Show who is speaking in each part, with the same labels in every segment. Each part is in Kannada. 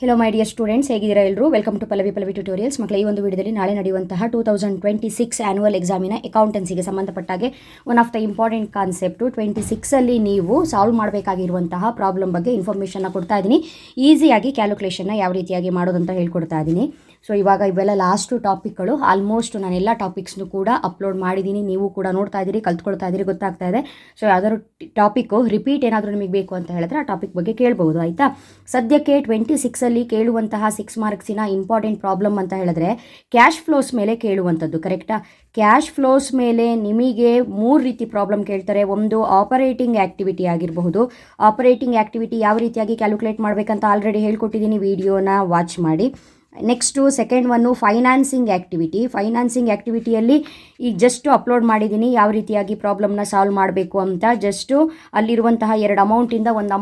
Speaker 1: ಹೆಲೋ ಮೈ ಡಿಯರ್ ಸ್ಟೂಡೆಂಟ್ಸ್, ಹೇಗಿದ್ದೀರಾ ಎಲ್ಲರೂ? Welcome to Pallavi tutorials. ಮಕ್ಕಳ ಈ ಒಂದು ವಿಡಿಯೋದಲ್ಲಿ ನಾಳೆ ನಡೆಯುವಂತಹ 2026 ಆ್ಯನ್ಯುವಲ್ ಎಕ್ಸಾಮಿನ ಅಕೌಂಟೆನ್ಸಿಗೆ ಸಂಬಂಧಪಟ್ಟಾಗೆ one of the important concept 26ಅಲ್ಲಿ ನೀವು ಸಾಲ್ವ್ ಮಾಡಬೇಕಾಗಿರುವಂತಹ ಪ್ರಾಬ್ಲಮ್ ಬಗ್ಗೆ ಇನ್ಫಾರ್ಮೇಷನ್ನ ಕೊಡ್ತಾ ಇದ್ದೀನಿ. ಈಸಿಯಾಗಿ ಕ್ಯಾಲ್ಕುಲೇಷನ್ನ ಯಾವ ರೀತಿಯಾಗಿ ಮಾಡೋದಂತ ಹೇಳ್ಕೊಡ್ತಾ ಇದ್ದೀನಿ. ಸೊ ಇವಾಗ ಇವೆಲ್ಲ ಲಾಸ್ಟು ಟಾಪಿಕ್ಗಳು. ಆಲ್ಮೋಸ್ಟ್ ನಾನು ಎಲ್ಲ ಟಾಪಿಕ್ಸ್ನು ಕೂಡ ಅಪ್ಲೋಡ್ ಮಾಡಿದ್ದೀನಿ. ನೀವು ಕೂಡ ನೋಡ್ತಾ ಇದ್ದೀರಿ, ಕಲ್ತ್ಕೊಳ್ತಾ ಇದ್ದೀರಿ, ಗೊತ್ತಾಗ್ತಾ ಇದೆ. ಸೊ ಯಾವ್ದಾದ್ರು ಟಾಪಿಕ್ಕು ರಿಪೀಟ್ ಏನಾದರೂ ನಿಮಗೆ ಬೇಕು ಅಂತ ಹೇಳಿದ್ರೆ ಆ ಟಾಪಿಕ್ ಬಗ್ಗೆ ಕೇಳ್ಬೋದು, ಆಯಿತಾ? ಸದ್ಯಕ್ಕೆ 26ಅಲ್ಲಿ ಕೇಳುವಂತಹ 6 ಮಾರ್ಕ್ಸಿನ ಇಂಪಾರ್ಟೆಂಟ್ ಪ್ರಾಬ್ಲಮ್ ಅಂತ ಹೇಳಿದ್ರೆ ಕ್ಯಾಶ್ ಫ್ಲೋಸ್ ಮೇಲೆ ಕೇಳುವಂಥದ್ದು, ಕರೆಕ್ಟಾ? ಕ್ಯಾಶ್ ಫ್ಲೋಸ್ ಮೇಲೆ ನಿಮಗೆ 3 ರೀತಿ ಪ್ರಾಬ್ಲಮ್ ಕೇಳ್ತಾರೆ. ಒಂದು ಆಪರೇಟಿಂಗ್ ಆ್ಯಕ್ಟಿವಿಟಿ ಆಗಿರಬಹುದು. ಆಪರೇಟಿಂಗ್ ಆ್ಯಕ್ಟಿವಿಟಿ ಯಾವ ರೀತಿಯಾಗಿ ಕ್ಯಾಲ್ಕುಲೇಟ್ ಮಾಡಬೇಕಂತ ಆಲ್ರೆಡಿ ಹೇಳ್ಕೊಟ್ಟಿದ್ದೀನಿ, ವಿಡಿಯೋನ ವಾಚ್ ಮಾಡಿ. Next second one financing activity. Financing ಆ್ಯಕ್ಟಿವಿಟಿಯಲ್ಲಿ ಈಗ ಜಸ್ಟು ಅಪ್ಲೋಡ್ ಮಾಡಿದ್ದೀನಿ ಯಾವ ರೀತಿಯಾಗಿ ಪ್ರಾಬ್ಲಮ್ನ ಸಾಲ್ವ್ ಮಾಡಬೇಕು ಅಂತ. ಜಸ್ಟು ಅಲ್ಲಿರುವಂತಹ 2 ಅಮೌಂಟಿಂದ ಒಂದು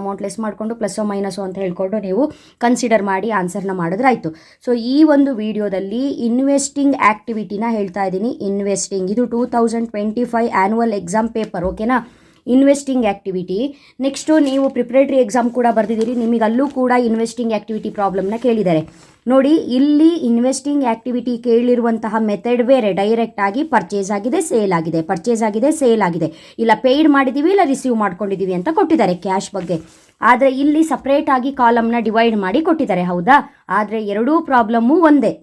Speaker 1: ಅಮೌಂಟ್ ಲೆಸ್ ಮಾಡಿಕೊಂಡು ಪ್ಲಸ್ಸೋ ಮೈನಸ್ಸೋ ಅಂತ ಹೇಳ್ಕೊಂಡು ನೀವು ಕನ್ಸಿಡರ್ ಮಾಡಿ ಆನ್ಸರ್ನ ಮಾಡಿದ್ರೆ ಆಯಿತು. ಸೊ ಈ ಒಂದು ವಿಡಿಯೋದಲ್ಲಿ ಇನ್ವೆಸ್ಟಿಂಗ್ ಆ್ಯಕ್ಟಿವಿಟಿನ ಹೇಳ್ತಾ ಇದ್ದೀನಿ. ಇನ್ವೆಸ್ಟಿಂಗ್ ಇದು 2025 ಆ್ಯನ್ಯುವಲ್ ಎಕ್ಸಾಮ್ ಪೇಪರ್, ಓಕೆನಾ? Investing activity. ನೆಕ್ಸ್ಟು ನೀವು ಪ್ರಿಪ್ರೇಟರಿ ಎಕ್ಸಾಮ್ ಕೂಡ ಬರೆದಿದ್ದೀರಿ, ನಿಮಗಲ್ಲೂ ಕೂಡ ಇನ್ವೆಸ್ಟಿಂಗ್ ಆ್ಯಕ್ಟಿವಿಟಿ ಪ್ರಾಬ್ಲಮ್ನ ಕೇಳಿದ್ದಾರೆ. ನೋಡಿ, ಇಲ್ಲಿ ಇನ್ವೆಸ್ಟಿಂಗ್ ಆ್ಯಕ್ಟಿವಿಟಿ ಕೇಳಿರುವಂತಹ ಮೆಥಡ್ ಬೇರೆ. ಡೈರೆಕ್ಟಾಗಿ ಪರ್ಚೇಸ್ ಆಗಿದೆ, ಸೇಲ್ ಆಗಿದೆ, ಪರ್ಚೇಸ್ ಆಗಿದೆ, ಸೇಲ್ ಆಗಿದೆ, ಇಲ್ಲ ಪೇಯ್ಡ್ ಮಾಡಿದ್ದೀವಿ, ಇಲ್ಲ ರಿಸೀವ್ ಮಾಡ್ಕೊಂಡಿದ್ದೀವಿ ಅಂತ ಕೊಟ್ಟಿದ್ದಾರೆ ಕ್ಯಾಶ್ ಬಗ್ಗೆ. ಆದರೆ ಇಲ್ಲಿ ಸಪ್ರೇಟಾಗಿ ಕಾಲಮ್ನ ಡಿವೈಡ್ ಮಾಡಿ ಕೊಟ್ಟಿದ್ದಾರೆ, ಹೌದಾ? ಆದರೆ ಎರಡೂ ಪ್ರಾಬ್ಲಮ್ಮು ಒಂದೇ.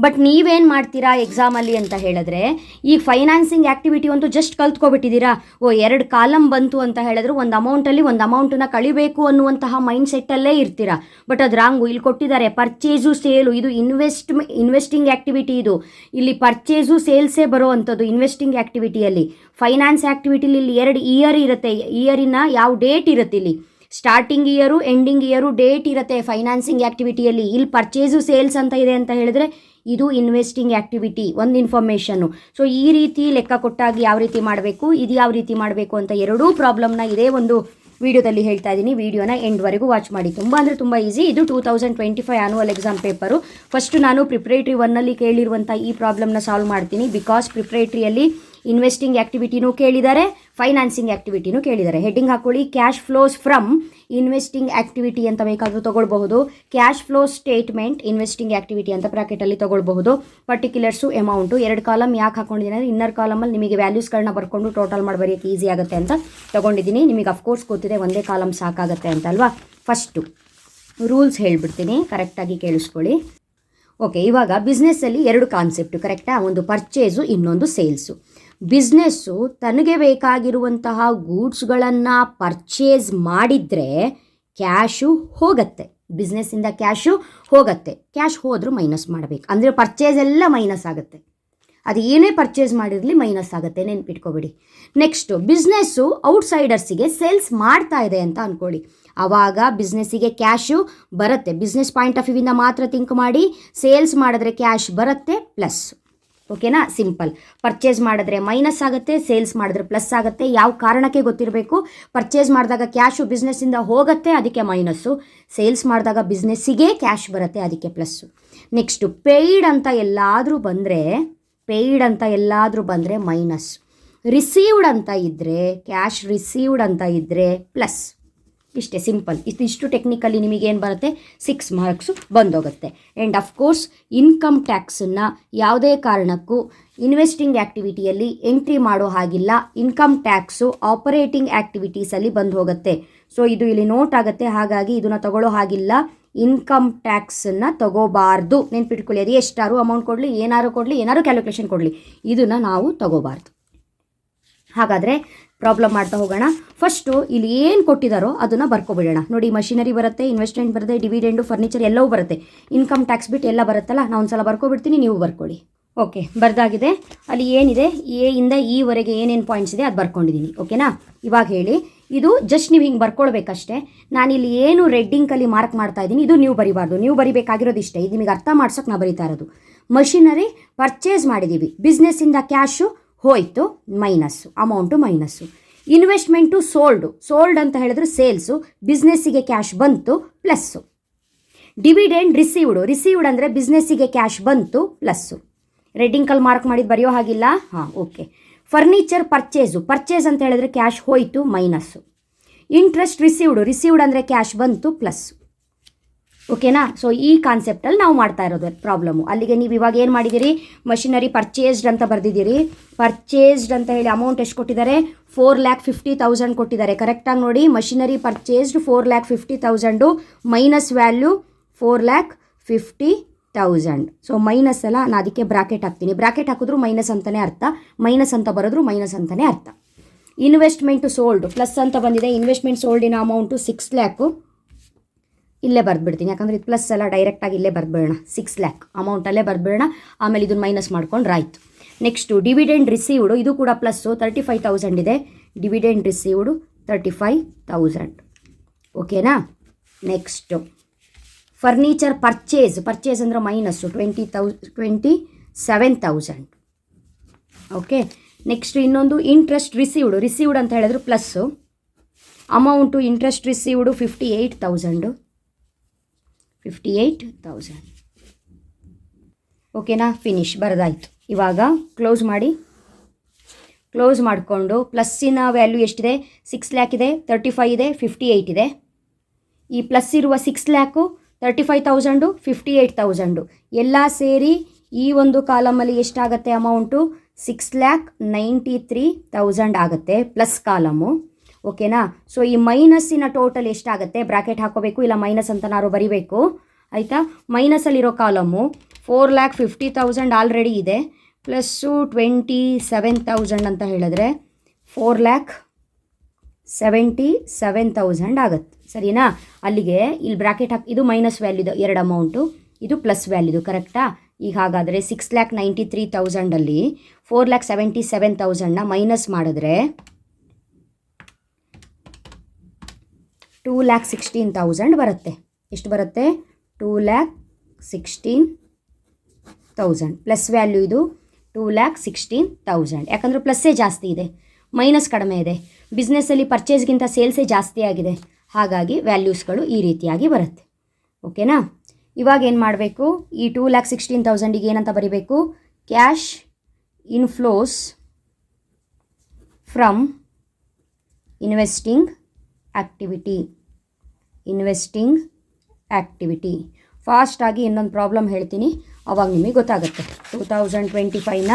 Speaker 1: ಬಟ್ ನೀವೇನು ಮಾಡ್ತೀರಾ ಎಕ್ಸಾಮಲ್ಲಿ ಅಂತ ಹೇಳಿದ್ರೆ, ಈ ಫೈನಾನ್ಸಿಂಗ್ ಆ್ಯಕ್ಟಿವಿಟಿ ಅಂತೂ ಜಸ್ಟ್ ಕಲ್ತ್ಕೊಬಿಟ್ಟಿದ್ದೀರಾ. 2 ಕಾಲಮ್ ಬಂತು ಅಂತ ಹೇಳಿದ್ರೆ ಒಂದು ಅಮೌಂಟಲ್ಲಿ ಒಂದು ಅಮೌಂಟನ್ನು ಕಳಿಬೇಕು ಅನ್ನುವಂತಹ ಮೈಂಡ್ ಸೆಟ್ಟಲ್ಲೇ ಇರ್ತೀರಾ. ಬಟ್ ಅದು ರಾಂಗು. ಇಲ್ಲಿ ಕೊಟ್ಟಿದ್ದಾರೆ ಪರ್ಚೇಸು, ಸೇಲು. ಇದು ಇನ್ವೆಸ್ಟಿಂಗ್ ಆ್ಯಕ್ಟಿವಿಟಿ. ಇದು ಇಲ್ಲಿ ಪರ್ಚೇಸು ಸೇಲ್ಸೇ ಬರೋ ಅಂಥದ್ದು ಇನ್ವೆಸ್ಟಿಂಗ್ ಆ್ಯಕ್ಟಿವಿಟಿಯಲ್ಲಿ. ಫೈನಾನ್ಸ್ ಆ್ಯಕ್ಟಿವಿಟಿಲಿ ಇಲ್ಲಿ 2 ಇಯರ್ ಇರುತ್ತೆ. ಇಯರಿನ ಯಾವ ಡೇಟ್ ಇರುತ್ತೆ, ಇಲ್ಲಿ starting year, ending year, date ಇರುತ್ತೆ ಫೈನಾನ್ಸಿಂಗ್ ಆ್ಯಕ್ಟಿವಿಟಿಯಲ್ಲಿ. ಇಲ್ಲಿ ಪರ್ಚೇಸು ಸೇಲ್ಸ್ ಅಂತ ಇದೆ ಅಂತ ಹೇಳಿದ್ರೆ ಇದು ಇನ್ವೆಸ್ಟಿಂಗ್ ಆ್ಯಕ್ಟಿವಿಟಿ, ಒಂದು ಇನ್ಫಾರ್ಮೇಷನ್ನು. ಸೊ ಈ ರೀತಿ ಲೆಕ್ಕ ಕೊಟ್ಟಾಗಿ ಯಾವ ರೀತಿ ಮಾಡಬೇಕು, ಇದು ಯಾವ ರೀತಿ ಮಾಡಬೇಕು ಅಂತ ಎರಡೂ ಪ್ರಾಬ್ಲಮ್ನ ಇದೇ ಒಂದು ವಿಡಿಯೋದಲ್ಲಿ ಹೇಳ್ತಾ ಇದ್ದೀನಿ. ವಿಡಿಯೋನ ಎಂಡ್ವರೆಗೂ ವಾಚ್ ಮಾಡಿ. ತುಂಬ ಅಂದರೆ ತುಂಬ ಈಸಿ. ಇದು 2025 ಆ್ಯನ್ಯುವಲ್ ಎಕ್ಸಾಮ್ ಪೇಪರು. ಫಸ್ಟು ನಾನು ಪ್ರಿಪ್ರೇಟ್ರಿ 1ನಲ್ಲಿ ಕೇಳಿರುವಂಥ ಈ ಪ್ರಾಬ್ಲಮ್ನ ಸಾಲ್ವ್ ಮಾಡ್ತೀನಿ. ಬಿಕಾಸ್ ಪ್ರಿಪ್ರೇಟ್ರಿಯಲ್ಲಿ ಇನ್ವೆಸ್ಟಿಂಗ್ ಆ್ಯಕ್ಟಿವಿಟಿನೂ ಕೇಳಿದ್ದಾರೆ, ಫೈನಾನ್ಸಿಂಗ್ ಆ್ಯಕ್ಟಿವಿಟಿನೂ ಕೇಳಿದ್ದಾರೆ. ಹೆಡ್ಡಿಂಗ್ ಹಾಕ್ಕೊಳ್ಳಿ, cash flows from investing activity ಅಂತ ಬೇಕಾದರೂ ತೊಗೊಳ್ಬಹುದು. Cash flow statement investing activity ಅಂತ ಬ್ರಾಕೆಟಲ್ಲಿ ತೊಗೊಳ್ಬಹುದು. ಪರ್ಟಿಕ್ಯುಲರ್ಸು, ಅಮೌಂಟು 2 ಕಾಲಮ್ ಯಾಕೆ ಹಾಕೊಂಡಿದ್ದೀನಿ ಅಂದರೆ ಇನ್ನರ್ ಕಾಲಮಲ್ಲಿ ನಿಮಗೆ ವ್ಯಾಲ್ಯೂಸ್ಗಳನ್ನ ಬರ್ಕೊಂಡು ಟೋಟಲ್ ಮಾಡಿ ಬರೆಯೋಕ್ಕೆ ಈಸಿ ಆಗುತ್ತೆ ಅಂತ ತೊಗೊಂಡಿದ್ದೀನಿ. ನಿಮಗೆ ಅಫ್ಕೋರ್ಸ್ ಗೊತ್ತಿದೆ ಒಂದೇ ಕಾಲಮ್ ಸಾಕಾಗುತ್ತೆ ಅಂತ ಅಲ್ವಾ. ಫಸ್ಟು ರೂಲ್ಸ್ ಹೇಳ್ಬಿಡ್ತೀನಿ, ಕರೆಕ್ಟಾಗಿ ಕೇಳಿಸ್ಕೊಳ್ಳಿ. ಓಕೆ, ಇವಾಗ ಬಿಸ್ನೆಸ್ಸಲ್ಲಿ 2 ಕಾನ್ಸೆಪ್ಟು, ಕರೆಕ್ಟಾ? ಒಂದು ಪರ್ಚೇಸು, ಇನ್ನೊಂದು ಸೇಲ್ಸು. ಬಿಸ್ನೆಸ್ಸು ತನಗೆ ಬೇಕಾಗಿರುವಂತಹ ಗೂಡ್ಸ್ಗಳನ್ನು ಪರ್ಚೇಸ್ ಮಾಡಿದರೆ ಕ್ಯಾಶು ಹೋಗುತ್ತೆ. ಬಿಸ್ನೆಸ್ಸಿಂದ ಕ್ಯಾಶು ಹೋಗುತ್ತೆ. ಕ್ಯಾಶ್ ಹೋದರೂ ಮೈನಸ್ ಮಾಡಬೇಕು, ಅಂದರೆ ಪರ್ಚೇಸ್ ಎಲ್ಲ ಮೈನಸ್ ಆಗುತ್ತೆ. ಅದು ಏನೇ ಪರ್ಚೇಸ್ ಮಾಡಿರಲಿ ಮೈನಸ್ ಆಗುತ್ತೆ, ನೆನ್ಪಿಟ್ಕೊಬಿಡಿ. ನೆಕ್ಸ್ಟು ಬಿಸ್ನೆಸ್ಸು ಔಟ್ಸೈಡರ್ಸಿಗೆ ಸೇಲ್ಸ್ ಮಾಡ್ತಾ ಇದೆ ಅಂತ ಅಂದ್ಕೊಳ್ಳಿ. ಆವಾಗ ಬಿಸ್ನೆಸ್ಸಿಗೆ ಕ್ಯಾಶು ಬರುತ್ತೆ. ಬಿಸ್ನೆಸ್ ಪಾಯಿಂಟ್ ಆಫ್ ವ್ಯೂವಿಂದ ಮಾತ್ರ ಥಿಂಕ್ ಮಾಡಿ. ಸೇಲ್ಸ್ ಮಾಡಿದ್ರೆ ಕ್ಯಾಶ್ ಬರುತ್ತೆ, ಪ್ಲಸ್. ಓಕೆನಾ? ಸಿಂಪಲ್. ಪರ್ಚೇಸ್ ಮಾಡಿದ್ರೆ ಮೈನಸ್ ಆಗುತ್ತೆ, ಸೇಲ್ಸ್ ಮಾಡಿದ್ರೆ ಪ್ಲಸ್ ಆಗುತ್ತೆ. ಯಾವ ಕಾರಣಕ್ಕೆ ಗೊತ್ತಿರಬೇಕು. ಪರ್ಚೇಸ್ ಮಾಡಿದಾಗ ಕ್ಯಾಶು ಬಿಸ್ನೆಸ್ಸಿಂದ ಹೋಗುತ್ತೆ, ಅದಕ್ಕೆ ಮೈನಸ್ಸು. ಸೇಲ್ಸ್ ಮಾಡಿದಾಗ ಬಿಸ್ನೆಸ್ಸಿಗೆ ಕ್ಯಾಶ್ ಬರುತ್ತೆ, ಅದಕ್ಕೆ ಪ್ಲಸ್ಸು. ನೆಕ್ಸ್ಟು ಪೇಯ್ಡ್ ಅಂತ ಎಲ್ಲಾದರೂ ಬಂದರೆ ಮೈನಸ್. ರಿಸೀವ್ಡ್ ಅಂತ ಇದ್ದರೆ, ಕ್ಯಾಶ್ ರಿಸೀವ್ಡ್ ಅಂತ ಇದ್ದರೆ ಪ್ಲಸ್. ಇಷ್ಟೇ, ಸಿಂಪಲ್. ಇಷ್ಟು ಟೆಕ್ನಿಕಲಿ ನಿಮಗೇನು ಬರುತ್ತೆ, 6 ಮಾರ್ಕ್ಸು ಬಂದೋಗುತ್ತೆ. ಆ್ಯಂಡ್ ಅಫ್ಕೋರ್ಸ್ ಇನ್ಕಮ್ ಟ್ಯಾಕ್ಸನ್ನು ಯಾವುದೇ ಕಾರಣಕ್ಕೂ ಇನ್ವೆಸ್ಟಿಂಗ್ ಆ್ಯಕ್ಟಿವಿಟಿಯಲ್ಲಿ ಎಂಟ್ರಿ ಮಾಡೋ ಹಾಗಿಲ್ಲ. ಇನ್ಕಮ್ ಟ್ಯಾಕ್ಸು ಆಪರೇಟಿಂಗ್ ಆ್ಯಕ್ಟಿವಿಟೀಸಲ್ಲಿ ಬಂದು ಹೋಗುತ್ತೆ. ಸೊ ಇದು ಇಲ್ಲಿ ನೋಟ್ ಆಗುತ್ತೆ, ಹಾಗಾಗಿ ಇದನ್ನು ತಗೊಳ್ಳೋ ಹಾಗಿಲ್ಲ. ಇನ್ಕಮ್ ಟ್ಯಾಕ್ಸನ್ನು ತಗೋಬಾರ್ದು, ನೆನ್ಪಿಟ್ಕೊಳ್ಳಿ. ಅದು ಎಷ್ಟಾರು ಅಮೌಂಟ್ ಕೊಡಲಿ, ಏನಾರು ಕ್ಯಾಲ್ಕುಲೇಷನ್ ಕೊಡಲಿ, ಇದನ್ನು ನಾವು ತಗೋಬಾರ್ದು. ಹಾಗಾದರೆ ಪ್ರಾಬ್ಲಮ್ ಮಾಡ್ತಾ ಹೋಗೋಣ. ಫಸ್ಟು ಇಲ್ಲಿ ಏನು ಕೊಟ್ಟಿದ್ದಾರೋ ಅದನ್ನು ಬರ್ಕೊಬಿಡೋಣ. ನೋಡಿ, ಮಷಿನರಿ ಬರುತ್ತೆ, ಇನ್ವೆಸ್ಟ್ಮೆಂಟ್ ಬರುತ್ತೆ, ಡಿವಿಡೆಂಡು, ಫರ್ನಿಚರ್ ಎಲ್ಲವೂ ಬರುತ್ತೆ. ಇನ್ಕಮ್ ಟ್ಯಾಕ್ಸ್ ಬಿಟ್ಟು ಎಲ್ಲ ಬರುತ್ತಲ್ಲ, ನಾನು ಒಂದು ಸಲ ಬರ್ಕೊಬಿಡ್ತೀನಿ, ನೀವು ಬರ್ಕೊಳ್ಳಿ. ಓಕೆ, ಬರ್ದಾಗಿದೆ. ಅಲ್ಲಿ ಏನಿದೆ, ಎ ಇಂದ ಈವರೆಗೆ ಏನೇನು ಪಾಯಿಂಟ್ಸ್ ಇದೆ ಅದು ಬರ್ಕೊಂಡಿದ್ದೀನಿ, ಓಕೆನಾ? ಇವಾಗ ಹೇಳಿ, ಇದು ಜಸ್ಟ್ ನೀವು ಹಿಂಗೆ ಬರ್ಕೊಳ್ಬೇಕಷ್ಟೇ. ನಾನಿಲ್ಲಿ ಏನು ರೆಡ್ಡಿಂಕಲ್ಲಿ ಮಾರ್ಕ್ ಮಾಡ್ತಾ ಇದ್ದೀನಿ, ಇದು ನೀವು ಬರಿಬಾರ್ದು. ನೀವು ಬರಿಬೇಕಾಗಿರೋದು ಇಷ್ಟೇ. ಇದು ನಿಮಗೆ ಅರ್ಥ ಮಾಡ್ಸೋಕೆ ನಾ ಬರಿತಾ ಇರೋದು. ಮಷಿನರಿ ಪರ್ಚೇಸ್ ಮಾಡಿದ್ದೀವಿ, ಬಿಸ್ನೆಸ್ಸಿಂದ ಕ್ಯಾಶು ಹೋಯಿತು, minus, amount minus. Investment sold ಅಂತ ಹೇಳಿದ್ರೆ ಸೇಲ್ಸು, ಬಿಸ್ನೆಸ್ಸಿಗೆ ಕ್ಯಾಶ್ ಬಂತು, ಪ್ಲಸ್ಸು. ಡಿವಿಡೆಂಡ್ ರಿಸೀವ್ಡ್ ಅಂದರೆ ಬಿಸ್ನೆಸ್ಸಿಗೆ ಕ್ಯಾಶ್ ಬಂತು, ಪ್ಲಸ್ಸು. ರೆಡ್ಡಿಂಕಲ್ಲಿ ಮಾರ್ಕ್ ಮಾಡಿದ್ದು ಬರೆಯೋ ಹಾಗಿಲ್ಲ. ಹಾಂ, ಓಕೆ. ಫರ್ನಿಚರ್ ಪರ್ಚೇಸ್ ಅಂತ ಹೇಳಿದ್ರೆ ಕ್ಯಾಶ್ ಹೋಯಿತು, ಮೈನಸ್ಸು. ಇಂಟ್ರೆಸ್ಟ್ ರಿಸೀವ್ಡ್ ಅಂದರೆ ಕ್ಯಾಶ್ ಬಂತು, ಪ್ಲಸ್ಸು. ಓಕೆನಾ. ಸೊ ಈ ಕಾನ್ಸೆಪ್ಟಲ್ಲಿ ನಾವು ಮಾಡ್ತಾ ಇರೋದು ಪ್ರಾಬ್ಲಮ್ಮು. ಅಲ್ಲಿಗೆ ನೀವು ಇವಾಗ ಏನು ಮಾಡಿದ್ದೀರಿ, ಮಷಿನರಿ ಪರ್ಚೇಸ್ಡ್ ಅಂತ ಬರೆದಿದ್ದೀರಿ. ಪರ್ಚೇಸ್ಡ್ ಅಂತ ಹೇಳಿ ಅಮೌಂಟ್ ಎಷ್ಟು ಕೊಟ್ಟಿದ್ದಾರೆ, 4,50,000 ಕೊಟ್ಟಿದ್ದಾರೆ. ಕರೆಕ್ಟಾಗಿ ನೋಡಿ, machinery purchased 4,50,000 minus value 4,50,000. So minus ಅಲ್ಲ, ನಾನು ಅದಕ್ಕೆ ಬ್ರಾಕೆಟ್ ಹಾಕ್ತೀನಿ. ಬ್ರಾಕೆಟ್ ಹಾಕಿದ್ರು ಮೈನಸ್ ಅಂತಲೇ ಅರ್ಥ, ಮೈನಸ್ ಅಂತ ಬರೆದ್ರು ಮೈನಸ್ ಅಂತಲೇ ಅರ್ಥ. ಇನ್ವೆಸ್ಟ್ಮೆಂಟು ಸೋಲ್ಡ್ ಪ್ಲಸ್ ಅಂತ ಬಂದಿದೆ. ಇನ್ವೆಸ್ಟ್ಮೆಂಟ್ ಸೋಲ್ಡಿನ ಅಮೌಂಟು 6 ಲ್ಯಾಕು. ಇಲ್ಲೇ ಬರೆದ್ಬಿಡ್ತೀನಿ, ಯಾಕಂದರೆ ಇದು ಪ್ಲಸ್ ಎಲ್ಲ ಡೈರೆಕ್ಟಾಗಿ ಇಲ್ಲೇ ಬರೆದ್ಬಿಡೋಣ. 6 ಲ್ಯಾಕ್ ಅಮೌಂಟಲ್ಲೇ ಬರೆದ್ಬಿಡೋಣ, ಆಮೇಲೆ ಇದನ್ನು ಮೈನಸ್ ಮಾಡ್ಕೊಂಡ್ರೆ ಆಯಿತು. ನೆಕ್ಸ್ಟು ಡಿವಿಡೆಂಡ್ ರಿಸೀವ್ಡು, ಇದು ಕೂಡ ಪ್ಲಸ್ಸು 35,000 ಇದೆ. Dividend received 35,000. ಓಕೆನಾ. ನೆಕ್ಸ್ಟು ಫರ್ನಿಚರ್ ಪರ್ಚೇಸ್ ಅಂದರೆ ಮೈನಸ್ಸು 27,000. ಓಕೆ. ನೆಕ್ಸ್ಟ್ ಇನ್ನೊಂದು ಇಂಟ್ರೆಸ್ಟ್ ರಿಸೀವ್ಡ್ ಅಂತ ಹೇಳಿದ್ರು ಪ್ಲಸ್ಸು. Amount interest received 58,000. ಓಕೆನಾ. ಫಿನಿಶ್, ಬರೆದಾಯಿತು. ಇವಾಗ ಕ್ಲೋಸ್ ಮಾಡಿ. ಕ್ಲೋಸ್ ಮಾಡಿಕೊಂಡು ಪ್ಲಸ್ಸಿನ ವ್ಯಾಲ್ಯೂ ಎಷ್ಟಿದೆ, 6 ಲ್ಯಾಕ್ ಇದೆ, 35 ಇದೆ, 58 ಇದೆ. ಈ ಪ್ಲಸ್ ಇರುವ 6 ಲ್ಯಾಕು, 35,000, 58,000 ಎಲ್ಲ ಸೇರಿ ಈ ಒಂದು ಕಾಲಮಲ್ಲಿ ಎಷ್ಟಾಗುತ್ತೆ ಅಮೌಂಟು, 6,93,000 ಆಗುತ್ತೆ ಪ್ಲಸ್ ಕಾಲಮು. ಓಕೆನಾ. ಸೊ ಈ ಮೈನಸ್ಸಿನ ಟೋಟಲ್ ಎಷ್ಟಾಗುತ್ತೆ, ಬ್ರಾಕೆಟ್ ಹಾಕೋಬೇಕು, ಇಲ್ಲ ಮೈನಸ್ ಅಂತ ನಾವು ಬರಿಬೇಕು. ಆಯಿತಾ. ಮೈನಸಲ್ಲಿರೋ ಕಾಲಮು 4,50,000 ಆಲ್ರೆಡಿ ಇದೆ, ಪ್ಲಸ್ಸು 27,000 ಅಂತ ಹೇಳಿದ್ರೆ 4,77,000 ಆಗುತ್ತೆ. ಸರಿನಾ. ಅಲ್ಲಿಗೆ ಇಲ್ಲಿ ಬ್ರಾಕೆಟ್ ಹಾಕಿ, ಇದು ಮೈನಸ್ ವ್ಯಾಲ್ಯೂದು 2 ಅಮೌಂಟು, ಇದು ಪ್ಲಸ್ ವ್ಯಾಲ್ಯೂದು. ಕರೆಕ್ಟಾ. ಈಗ ಹಾಗಾದರೆ 6,93,000 4,77,000 ಮೈನಸ್ ಮಾಡಿದ್ರೆ 2,16,000 ಬರುತ್ತೆ. ಎಷ್ಟು ಬರುತ್ತೆ, 2,16,000. ಪ್ಲಸ್ ವ್ಯಾಲ್ಯೂ ಇದು 2,16,000. ಯಾಕಂದರೆ ಪ್ಲಸ್ಸೇ ಜಾಸ್ತಿ ಇದೆ, ಮೈನಸ್ ಕಡಿಮೆ ಇದೆ. ಬಿಸ್ನೆಸ್ಸಲ್ಲಿ ಪರ್ಚೇಸ್ಗಿಂತ ಸೇಲ್ಸೇ ಜಾಸ್ತಿ ಆಗಿದೆ, ಹಾಗಾಗಿ ವ್ಯಾಲ್ಯೂಸ್ಗಳು ಈ ರೀತಿಯಾಗಿ ಬರುತ್ತೆ. ಓಕೆನಾ. ಇವಾಗ ಏನು ಮಾಡಬೇಕು, ಈ 2,16,000ಗೆ ಏನಂತ ಬರೀಬೇಕು, cash inflows from investing activity. ಫಾಸ್ಟಾಗಿ ಇನ್ನೊಂದು ಪ್ರಾಬ್ಲಮ್ ಹೇಳ್ತೀನಿ, ಅವಾಗ ನಿಮಗೆ ಗೊತ್ತಾಗುತ್ತೆ. 2025ನ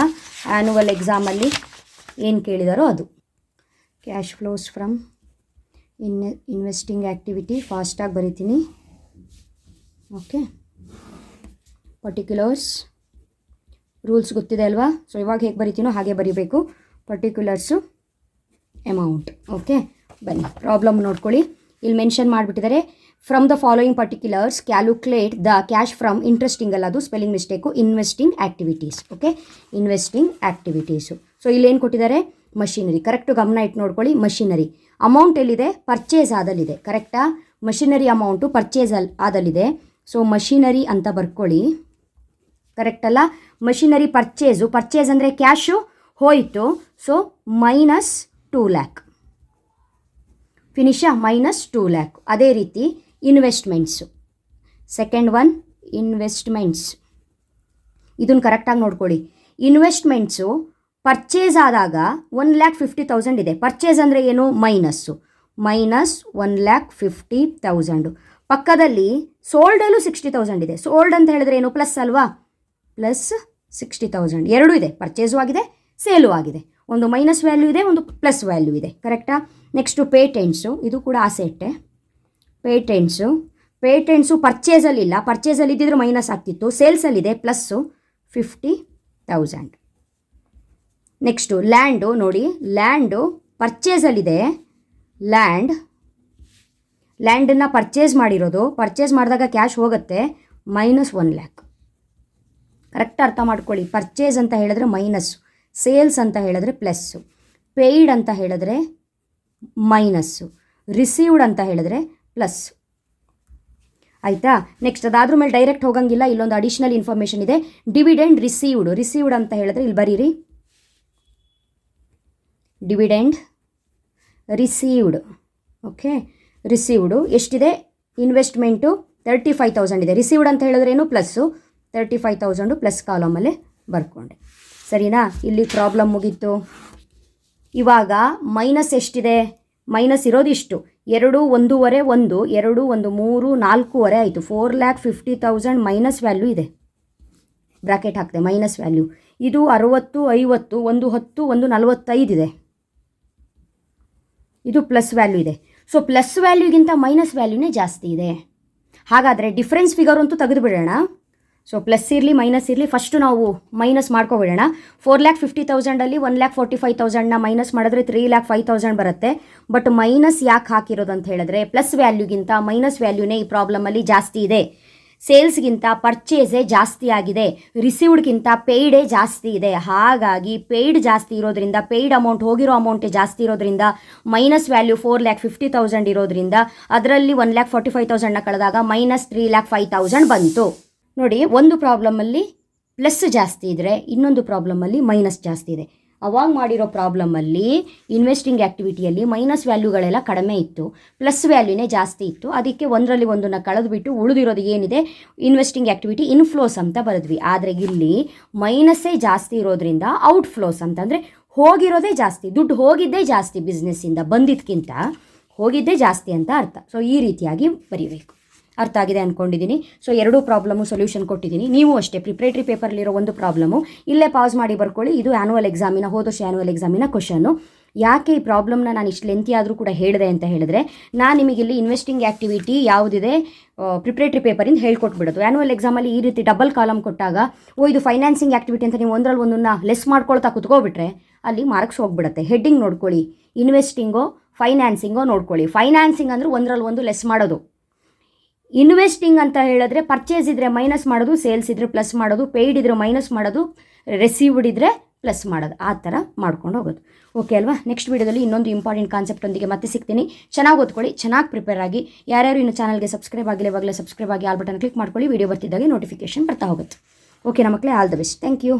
Speaker 1: ಆ್ಯನ್ಯುವಲ್ ಎಕ್ಸಾಮಲ್ಲಿ ಏನು ಕೇಳಿದಾರೋ ಅದು. Cash flows from investing activity. ಫಾಸ್ಟಾಗಿ ಬರಿತೀನಿ. ಓಕೆ. ಪರ್ಟಿಕ್ಯುಲರ್ಸ್ ರೂಲ್ಸ್ ಗೊತ್ತಿದೆ ಅಲ್ವಾ. ಸೊ ಇವಾಗ ಹೇಗೆ ಬರಿತೀನೋ ಹಾಗೆ ಬರಿಬೇಕು. Particulars amount. ಓಕೆ. ಬನ್ನಿ ಪ್ರಾಬ್ಲಮ್ ನೋಡ್ಕೊಳ್ಳಿ. ಇಲ್ಲಿ ಮೆನ್ಷನ್ ಮಾಡಿಬಿಟ್ಟಿದ್ದಾರೆ, from the following particulars calculate the cash from interesting ಅಲ್ಲ, ಅದು spelling mistake, investing activities. Okay. Investing activities. So ಇಲ್ಲೇನು ಕೊಟ್ಟಿದ್ದಾರೆ, ಮಷಿನರಿ. ಕರೆಕ್ಟು ಗಮನ ಇಟ್ಟು ನೋಡ್ಕೊಳ್ಳಿ. ಮಷಿನರಿ ಅಮೌಂಟ್ ಎಲ್ಲಿದೆ, ಪರ್ಚೇಸ್ ಆದಲ್ಲಿದೆ. ಕರೆಕ್ಟಾ. ಮಷಿನರಿ ಅಮೌಂಟು ಪರ್ಚೇಸ್ ಆದಲ್ಲಿದೆ. ಸೊ ಮಷಿನರಿ ಅಂತ ಬರ್ಕೊಳ್ಳಿ. ಕರೆಕ್ಟಲ್ಲ. ಮಷಿನರಿ ಪರ್ಚೇಸ್ ಅಂದರೆ ಕ್ಯಾಶು ಹೋಯಿತು. So minus 2 lakh. ಫಿನಿಶಾ. ಮೈನಸ್ 2 ಲ್ಯಾಕ್. ಅದೇ ರೀತಿ ಇನ್ವೆಸ್ಟ್ಮೆಂಟ್ಸು. Second one investments. ಇದನ್ನು ಕರೆಕ್ಟಾಗಿ ನೋಡ್ಕೊಳ್ಳಿ. ಇನ್ವೆಸ್ಟ್ಮೆಂಟ್ಸು ಪರ್ಚೇಸ್ ಆದಾಗ 1,50,000 ಇದೆ. ಪರ್ಚೇಸ್ ಅಂದರೆ ಏನು, ಮೈನಸ್ಸು. ಮೈನಸ್ 1,50,000. ಪಕ್ಕದಲ್ಲಿ ಸೋಲ್ಡಲ್ಲೂ 60,000 ಇದೆ. ಸೋಲ್ಡ್ ಅಂತ ಹೇಳಿದ್ರೆ ಏನು, ಪ್ಲಸ್ ಅಲ್ವಾ. ಪ್ಲಸ್ 60,000 ಎರಡೂ ಇದೆ. ಪರ್ಚೇಸು ಆಗಿದೆ, ಸೇಲು ಆಗಿದೆ. ಒಂದು ಮೈನಸ್ ವ್ಯಾಲ್ಯೂ ಇದೆ, ಒಂದು ಪ್ಲಸ್ ವ್ಯಾಲ್ಯೂ ಇದೆ. ಕರೆಕ್ಟಾ. ನೆಕ್ಸ್ಟು ಪೇಟೆಂಟ್ಸು. ಇದು ಕೂಡ ಆಸೆಟ್ಟೆ. ಪೇಟೆಂಟ್ಸು ಪರ್ಚೇಸಲ್ಲಿಲ್ಲ. ಪರ್ಚೇಸಲ್ಲಿ ಇದ್ದಿದ್ರೆ ಮೈನಸ್ ಆಗ್ತಿತ್ತು. ಸೇಲ್ಸಲ್ಲಿದೆ, ಪ್ಲಸ್ಸು 50,000. Next land. ನೋಡಿ, ಲ್ಯಾಂಡು ಪರ್ಚೇಸಲ್ಲಿದೆ. ಲ್ಯಾಂಡನ್ನು ಪರ್ಚೇಸ್ ಮಾಡಿರೋದು, ಪರ್ಚೇಸ್ ಮಾಡಿದಾಗ ಕ್ಯಾಶ್ ಹೋಗುತ್ತೆ, ಮೈನಸ್ 1 ಲ್ಯಾಕ್. ಕರೆಕ್ಟ್ ಅರ್ಥ ಮಾಡ್ಕೊಳ್ಳಿ. ಪರ್ಚೇಸ್ ಅಂತ ಹೇಳಿದ್ರೆ ಮೈನಸ್ಸು, ಸೇಲ್ಸ್ ಅಂತ ಹೇಳಿದ್ರೆ ಪ್ಲಸ್ಸು, ಪೇಯ್ಡ್ ಅಂತ ಹೇಳಿದ್ರೆ ಮೈನಸ್ಸು, ರಿಸೀವ್ಡ್ ಅಂತ ಹೇಳಿದ್ರೆ ಪ್ಲಸ್ಸು. ಆಯಿತಾ. ನೆಕ್ಸ್ಟ್ ಅದಾದ್ರ ಮೇಲೆ ಡೈರೆಕ್ಟ್ ಹೋಗಂಗಿಲ್ಲ, ಇಲ್ಲೊಂದು ಅಡಿಷ್ನಲ್ ಇನ್ಫಾರ್ಮೇಷನ್ ಇದೆ. ಡಿವಿಡೆಂಡ್ ರಿಸೀವ್ಡ್ ಅಂತ ಹೇಳಿದ್ರೆ ಇಲ್ಲಿ ಬರೀರಿ, ಡಿವಿಡೆಂಡ್ ರಿಸೀವ್ಡ್. ಓಕೆ. ರಿಸೀವ್ಡು ಎಷ್ಟಿದೆ, ಇನ್ವೆಸ್ಟ್ಮೆಂಟು 35,000 ಇದೆ. ರಿಸೀವ್ಡ್ ಅಂತ ಹೇಳಿದ್ರೇನು, ಪ್ಲಸ್ಸು 35,000 ಪ್ಲಸ್ ಕಾಲಮಲ್ಲೇ ಬರ್ಕೊಂಡೆ. ಸರಿನಾ. ಇಲ್ಲಿ ಪ್ರಾಬ್ಲಮ್ ಮುಗೀತು. ಇವಾಗ ಮೈನಸ್ ಎಷ್ಟಿದೆ, ಮೈನಸ್ ಇರೋದು ಇಷ್ಟು 2 1.5 1 2 1 3 4.5 ಆಯಿತು. 4,50,000 ಮೈನಸ್ ವ್ಯಾಲ್ಯೂ ಇದೆ, ಬ್ರ್ಯಾಕೆಟ್ ಹಾಕಿದೆ ಮೈನಸ್ ವ್ಯಾಲ್ಯೂ. ಇದು 60 50 ಒಂದು 10 ಒಂದು 45 ಇದೆ, ಇದು ಪ್ಲಸ್ ವ್ಯಾಲ್ಯೂ ಇದೆ. ಸೊ ಪ್ಲಸ್ ವ್ಯಾಲ್ಯೂಗಿಂತ ಮೈನಸ್ ವ್ಯಾಲ್ಯೂನೇ ಜಾಸ್ತಿ ಇದೆ. ಹಾಗಾದರೆ ಡಿಫ್ರೆನ್ಸ್ ಫಿಗರ್ ಅಂತೂ ತೆಗೆದು ಬಿಡೋಣ. ಸೊ ಪ್ಲಸ್ ಇರಲಿ ಮೈನಸ್ ಇರಲಿ, ಫಸ್ಟು ನಾವು ಮೈನಸ್ ಮಾಡ್ಕೊಬಿಡೋಣ. 4,50,000ಅಲ್ಲಿ 1,45,000ನ ಮೈನಸ್ ಮಾಡಿದ್ರೆ 3,05,000 ಬರುತ್ತೆ. ಬಟ್ ಮೈನಸ್ ಯಾಕೆ ಹಾಕಿರೋದು ಅಂತ ಹೇಳಿದ್ರೆ ಪ್ಲಸ್ ವ್ಯಾಲ್ಯೂಗಿಂತ ಮೈನಸ್ ವ್ಯಾಲ್ಯೂನೇ ಈ ಪ್ರಾಬ್ಲಮಲ್ಲಿ ಜಾಸ್ತಿ ಇದೆ. ಸೇಲ್ಸ್ಗಿಂತ ಪರ್ಚೇಸೇ ಜಾಸ್ತಿ ಆಗಿದೆ, ರಿಸೀವ್ಡ್ಗಿಂತ ಪೇಯ್ಡೇ ಜಾಸ್ತಿ ಇದೆ. ಹಾಗಾಗಿ ಪೇಯ್ಡ್ ಜಾಸ್ತಿ ಇರೋದ್ರಿಂದ, ಪೇಯ್ಡ್ ಅಮೌಂಟ್ ಹೋಗಿರೋ ಅಮೌಂಟೇ ಜಾಸ್ತಿ ಇರೋದ್ರಿಂದ ಮೈನಸ್ ವ್ಯಾಲ್ಯೂ 4,50,000 ಇರೋದ್ರಿಂದ ಅದರಲ್ಲಿ 1,45,000ನ ಕಳೆದಾಗ ಮೈನಸ್ 3,05,000 ಬಂತು. ನೋಡಿ, ಒಂದು ಪ್ರಾಬ್ಲಮಲ್ಲಿ ಪ್ಲಸ್ ಜಾಸ್ತಿ ಇದ್ದರೆ ಇನ್ನೊಂದು ಪ್ರಾಬ್ಲಮಲ್ಲಿ ಮೈನಸ್ ಜಾಸ್ತಿ ಇದೆ. ಅವಾಗ ಮಾಡಿರೋ ಪ್ರಾಬ್ಲಮಲ್ಲಿ ಇನ್ವೆಸ್ಟಿಂಗ್ ಆ್ಯಕ್ಟಿವಿಟಿಯಲ್ಲಿ ಮೈನಸ್ ವ್ಯಾಲ್ಯೂಗಳೆಲ್ಲ ಕಡಿಮೆ ಇತ್ತು, ಪ್ಲಸ್ ವ್ಯಾಲ್ಯೂನೇ ಜಾಸ್ತಿ ಇತ್ತು. ಅದಕ್ಕೆ ಒಂದರಲ್ಲಿ ಒಂದನ್ನು ಕಳೆದುಬಿಟ್ಟು ಉಳಿದಿರೋದು ಏನಿದೆ ಇನ್ವೆಸ್ಟಿಂಗ್ ಆ್ಯಕ್ಟಿವಿಟಿ ಇನ್ಫ್ಲೋಸ್ ಅಂತ ಬರೆದ್ವಿ. ಆದರೆ ಇಲ್ಲಿ ಮೈನಸ್ಸೇ ಜಾಸ್ತಿ ಇರೋದ್ರಿಂದ ಔಟ್ಫ್ಲೋಸ್ ಅಂತಂದರೆ ಹೋಗಿರೋದೇ ಜಾಸ್ತಿ, ದುಡ್ಡು ಹೋಗಿದ್ದೇ ಜಾಸ್ತಿ, ಬಿಸ್ನೆಸ್ಸಿಂದ ಬಂದಿದ್ದಕ್ಕಿಂತ ಹೋಗಿದ್ದೇ ಜಾಸ್ತಿ ಅಂತ ಅರ್ಥ. ಸೊ ಈ ರೀತಿಯಾಗಿ ಬರೀಬೇಕು. ಅರ್ಥ ಆಗಿದೆ ಅಂದ್ಕೊಂಡಿದ್ದೀನಿ. ಸೊ ಎರಡೂ ಪ್ರಾಬ್ಲಮು ಸೊಲ್ಯೂಷನ್ ಕೊಟ್ಟಿದ್ದೀನಿ. ನೀವು ಅಷ್ಟೇ ಪ್ರಿಪ್ರೇಟರಿ ಪೇಪರ್ಲಿರೋ ಒಂದು ಪ್ರಾಬ್ಲಮು ಇಲ್ಲೇ ಪಾಸ್ ಮಾಡಿ ಬರ್ಕೊಳ್ಳಿ. ಇದು ಆ್ಯನುವಲ್ ಎಕ್ಸಾಮಿನ, ಹೋದ ವರ್ಷ ಆ್ಯನುವಲ್ ಎಕ್ಸಾಮಿನ ಕ್ವಶನ್ನು. ಯಾಕೆ ಈ ಪ್ರಾಬ್ಲಮ್ನ ನಾನು ಇಷ್ಟು ಲೆಂತಿ ಆದರೂ ಕೂಡ ಹೇಳಿದೆ ಅಂತ ಹೇಳಿದ್ರೆ, ನಾನು ನಿಮಗಿಲ್ಲಿ ಇನ್ವೆಸ್ಟಿಂಗ್ ಆ್ಯಕ್ಟಿವಿಟಿ ಯಾವುದಿದೆ ಪ್ರಿಪ್ರೇಟರಿ ಪೇಪರಿಂದ ಹೇಳ್ಕೊಟ್ಬಿಡೋದು. ಆ್ಯನುವಲ್ ಎಕ್ಸಾಮಲ್ಲಿ ಈ ರೀತಿ ಡಬಲ್ ಕಾಲಮ್ ಕೊಟ್ಟಾಗ ಇದು ಫೈನಾನ್ಸಿಂಗ್ ಆ್ಯಕ್ಟಿವಿಟಿ ಅಂತ ನೀವು ಒಂದರಲ್ಲಿ ಒಂದನ್ನು ಲೆಸ್ ಮಾಡ್ಕೊಳ್ತಾ ಕುತ್ಕೋಬಿಟ್ರೆ ಅಲ್ಲಿ ಮಾರ್ಕ್ಸ್ ಹೋಗ್ಬಿಡುತ್ತೆ. ಹೆಡ್ಡಿಂಗ್ ನೋಡ್ಕೊಳ್ಳಿ, ಇನ್ವೆಸ್ಟಿಂಗೋ ಫೈನಾನ್ಸಿಂಗೋ ನೋಡ್ಕೊಳ್ಳಿ. ಫೈನಾನ್ಸಿಂಗ್ ಅಂದರೆ ಒಂದರಲ್ಲಿ ಒಂದು ಲೆಸ್ ಮಾಡೋದು. ಇನ್ವೆಸ್ಟಿಂಗ್ ಅಂತ ಹೇಳಿದ್ರೆ ಪರ್ಚೇಸ್ ಇದ್ದರೆ ಮೈನಸ್ ಮಾಡೋದು, ಸೇಲ್ಸ್ ಇದ್ದರೆ ಪ್ಲಸ್ ಮಾಡೋದು, ಪೇಯ್ಡ್ ಇದ್ದರೆ ಮೈನಸ್ ಮಾಡೋದು, ರಿಸೀವ್ಡ್ ಇದ್ದರೆ ಪ್ಲಸ್ ಮಾಡೋದು, ಆ ಥರ ಮಾಡ್ಕೊಂಡು ಹೋಗೋದು. ಓಕೆ ಅಲ್ವಾ? ನೆಕ್ಸ್ಟ್ ವೀಡಿಯೋದಲ್ಲಿ ಇನ್ನೊಂದು ಇಂಪಾರ್ಟೆಂಟ್ ಕಾನ್ಸೆಪ್ಟೊಂದಿಗೆ ಮತ್ತೆ ಸಿಗ್ತೀನಿ. ಚೆನ್ನಾಗಿ ಓದ್ಕೊಳ್ಳಿ, ಚೆನ್ನಾಗಿ ಪ್ರಿಪೇರ್ ಆಗಿ. ಯಾರ್ಯಾರು ಇನ್ನು ಚಾನಲ್ಗೆ ಸಬ್ಸ್ಕ್ರೈಬ್ ಆಗಿಲ್ಲ ಇವಾಗಲೇ ಸಬ್ಸ್ಕ್ರೈಬ್ ಆಗಿ ಆಲ್ ಬಟನ್ ಕ್ಲಿಕ್ ಮಾಡ್ಕೊಳ್ಳಿ. ವೀಡಿಯೋ ಬರ್ತಿದ್ದಾಗೆ ನೋಟಿಫಿಕೇಶನ್ ಬರ್ತಾ ಹೋಗುತ್ತೆ. ಓಕೆನಾ ಮಕ್ಕಳೇ? All the best. Thank you.